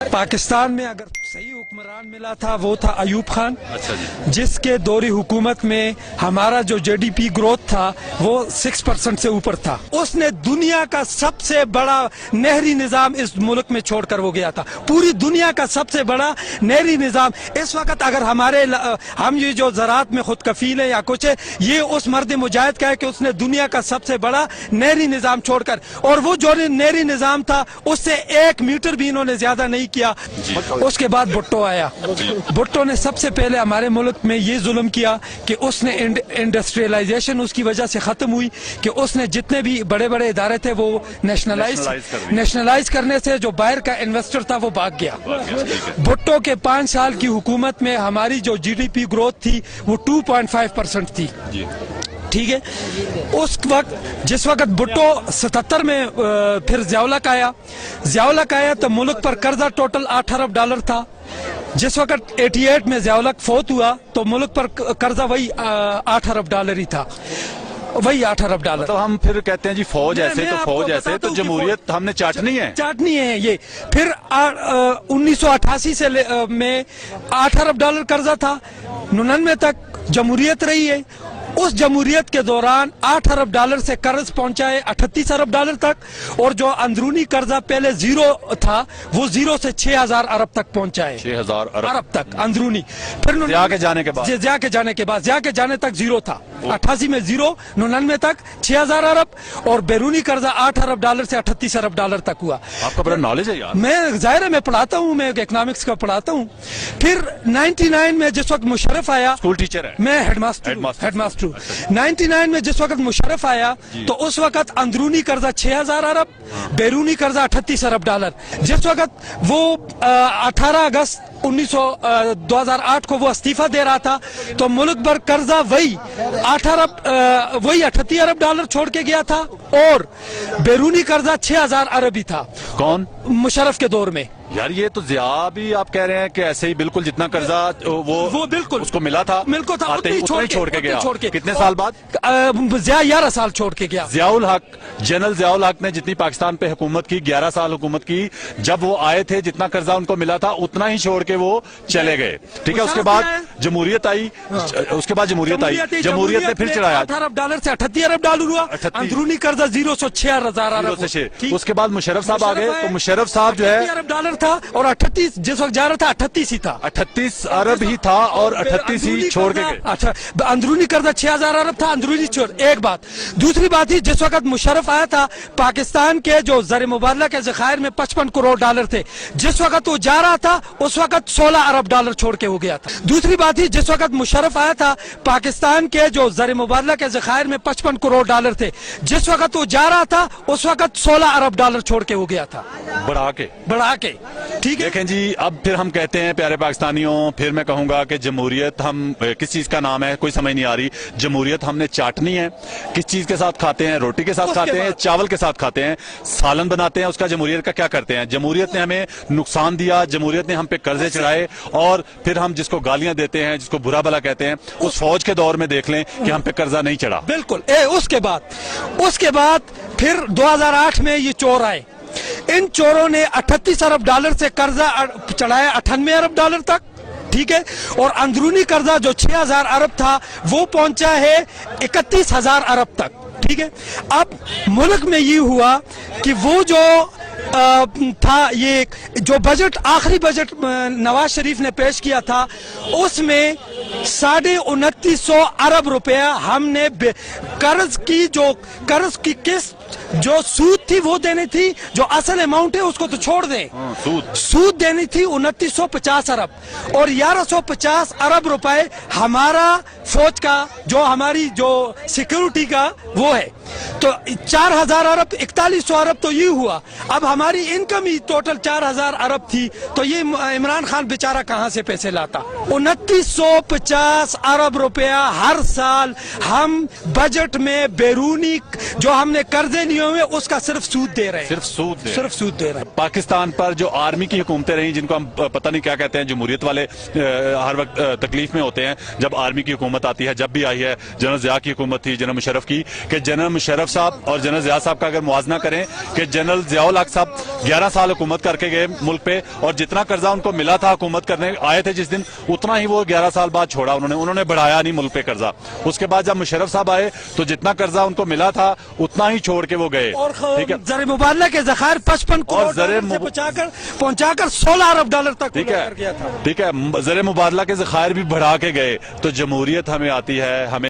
पाकिस्तान में अगर सही हुक्मरान मिला था वो था अयूब खान। अच्छा जी। जिसके दौरी हुकूमत में हमारा जो जीडीपी ग्रोथ था वो 6% से ऊपर था। उसने दुनिया का सबसे बड़ा नहरी निजाम इस मुल्क में छोड़कर वो गया था। पूरी दुनिया का सबसे बड़ा नहरी निजाम इस वक्त अगर हम ये जो ज़राअत में खुद कफील है या कुछ है, ये उस मर्द मुजाहिद का है कि उसने दुनिया का सबसे बड़ा नहरी निजाम छोड़कर, और वो जो नहरी निजाम था उससे 1 मीटर भी इन्होंने ज्यादा नहीं किया। उसके बाद भुट्टो आया। भुट्टो ने सबसे पहले हमारे मुल्क में ये जुल्म किया कि उसने इंडस्ट्रियलाइजेशन उसकी वजह से खत्म हुई कि उसने जितने भी बड़े बड़े इदारे थे वो नेशनलाइज करने से जो बाहर का इन्वेस्टर था वो भाग गया। भुट्टो के 5 साल की हुकूमत में हमारी जो जीडीपी ग्रोथ थी वो 2.5% थी। ठीक है, उस वक्त जिस वक्त भुट्टो 77 में फिर ज़ियाउल-हक आया तो मुल्क पर कर्जा टोटल 8 अरब डॉलर था। जिस वक्त 88 में ज़ियाउल-हक फौत हुआ तो मुल्क पर कर्जा वही 8 अरब डॉलर ही था, वही 8 अरब डॉलर। तो हम फिर कहते हैं जी फौज ऐसे तो जमहूरियत हमने चाटनी है ये। फिर 1988 से में 8 अरब डॉलर कर्जा था, 99 तक जमहूरियत रही है। उस जमहूरियत के दौरान 8 अरब डॉलर से कर्ज पहुंचाए 38 अरब डॉलर तक, और जो अंदरूनी कर्जा पहले 0 था वो 0 से 6000 अरब तक पहुंचाए। 6000 अरब तक अंदरूनी। फिर ज़िया के जाने जाने तक 0 था। 88 में 0, 99 तक 6000 अरब, और बैरूनी कर्जा 8 अरब डॉलर से 38 अरब डॉलर तक हुआ। आपका बड़ा नॉलेज है यार। मैं जाहिर है मैं पढ़ाता हूँ, मैं इकोनॉमिक्स का पढ़ाता हूँ। फिर 99 में जिस वक्त मुशर्रफ आया, स्कूल टीचर है, मैं हेडमास्टर। 99 में जिस वक्त मुशर्रफ आया तो उस वक्त अंदरूनी कर्जा 6000 अरब, बैरूनी कर्जा 38 अरब डॉलर। जिस वक्त वो 18 अगस्त 2008 को वो इस्तीफा दे रहा था तो मुल्क भर कर्जा वही 38 अरब डॉलर छोड़ के गया था, और बैरूनी कर्जा 6000 अरब ही था। कौन? मुशर्रफ के दौर में। यार ये तो ज़िया भी आप कह रहे हैं कि ऐसे ही बिल्कुल जितना कर्जा वो बिल्कुल उसको मिला था आते ही उतना ही छोड़ के गया। कितने साल बाद? ज़िया 11 साल छोड़ के गया। जनरल ज़ियाउल-हक ने जितनी पाकिस्तान पे हुकूमत की, 11 साल हुकूमत की, जब वो आए थे जितना कर्जा उनको मिला था उतना ही छोड़ के वो चले गए। ठीक है, उसके बाद जमहूरियत आई, जमहूरियत ने फिर चढ़ाया 8 अरब डॉलर से 38 अरब डॉलर हुआ। अंदरूनी कर्जा 0 से 6000 अरब। उसके बाद मुशर्रफ साहब आ गए तो मुशर्रफ साहब जो है अरब डॉलर था, और 38 जिस वक्त जा रहा था 38 ही था, 38 अरब ही था, और 38 ही छोड़ के गए। अच्छा, अंदरूनी कर्जा 6000 अरब था, अंदरूनी छोड़। एक बात। दूसरी बात ही जिस वक्त मुशर्रफ आया था पाकिस्तान के जो ज़र मुबादला के ज़खायर में 55 करोड़ डॉलर थे। जिस वक्त वो जा रहा था उस वक्त 16 अरब डॉलर छोड़ के हो गया था। दूसरी बात ही जिस वक्त मुशर्रफ आया था पाकिस्तान के जो ज़र मुबादला के ज़खायर में 55 करोड़ डॉलर थे। जिस वक्त वो जा रहा था उस वक्त 16 अरब डॉलर छोड़ के हो गया था, बढ़ा के। ठीक है, देखें जी, अब फिर हम कहते हैं प्यारे पाकिस्तानियों, फिर मैं कहूंगा कि जमहूरियत हम किस चीज का नाम है कोई समझ नहीं आ रही। जमहूरियत हमने चाटनी है। किस चीज के साथ खाते हैं? रोटी के साथ खाते हैं, चावल के साथ खाते हैं, सालन बनाते हैं, उसका जमहूरियत का क्या करते हैं? जमहूरियत ने हमें नुकसान दिया, जमहूरियत ने हम पे कर्जे चढ़ाए, और फिर हम जिसको गालियां देते हैं, जिसको बुरा भला कहते हैं, उस फौज के दौर में देख लें कि हम पे कर्जा नहीं चढ़ा। बिल्कुल। उसके बाद फिर 2008 में ये चोर आए। इन चोरों ने 38 अरब डॉलर से कर्जा चढ़ाया 98 अरब डॉलर तक। ठीक है, और अंदरूनी कर्जा जो 6000 अरब था वो पहुंचा है 31000 अरब तक। ठीक है, अब मुल्क में ये हुआ कि वो जो था, ये जो बजट आखिरी बजट नवाज शरीफ ने पेश किया था उसमें 2950 अरब रुपया हमने कर्ज की किस्त जो सूद थी वो देनी थी, जो असल अमाउंट है उसको तो छोड़ दें, सूद देनी थी 2950 अरब, और 1150 अरब रुपए हमारा फौज का जो हमारी जो सिक्योरिटी का वो है, तो 4000 अरब 4100 अरब तो ये हुआ। अब हमारी इनकम ही टोटल 4000 अरब थी, तो ये इमरान खान बेचारा कहां से पैसे लाता? 2950 अरब रुपया हर साल हम बजट में बैरूनी जो हमने कर्जे نہیں ہوئے उसका सिर्फ सूद दे रहे हैं, सिर्फ सूद दे रहे हैं। सिर्फ सूद दे रहे हैं। पाकिस्तान पर जो आर्मी की हुकूमतें रही जिनको हम पता नहीं क्या कहते हैं, जमहूरियत वाले हर वक्त तकलीफ में होते हैं जब आर्मी की हुकूमत आती है। जब भी आई है जनरल ज़िया की हुकूमत थी, जनरल मुशर्रफ की, कि जनरल मुशर्रफ साहब और जनरल ज़िया साहब का अगर मुआवजा करें कि जनरल ज़ियाउल हक साहब 11 साल हुकूमत करके गए मुल्क पे, और जितना कर्जा उनको मिला था हुकूमत करने आए थे जिस दिन, उतना ही वो 11 साल बाद छोड़ा उन्होंने बढ़ाया नहीं मुल्क पे कर्जा। उसके बाद जब मुशर्रफ साहब आए तो जितना कर्जा उनको मिला था उतना ही छोड़ के वो गए। और ठीक है, ज़र मुबादला के ज़खायर 55 करोड़ ज़र डॉलर से पहुंचाकर 16 अरब डॉलर तक ठीक लेकर गया था। है, ठीक है, ज़र मुबादला के ज़खायर भी बढ़ा के गए। तो जमहूरियत हमें आती है, हमें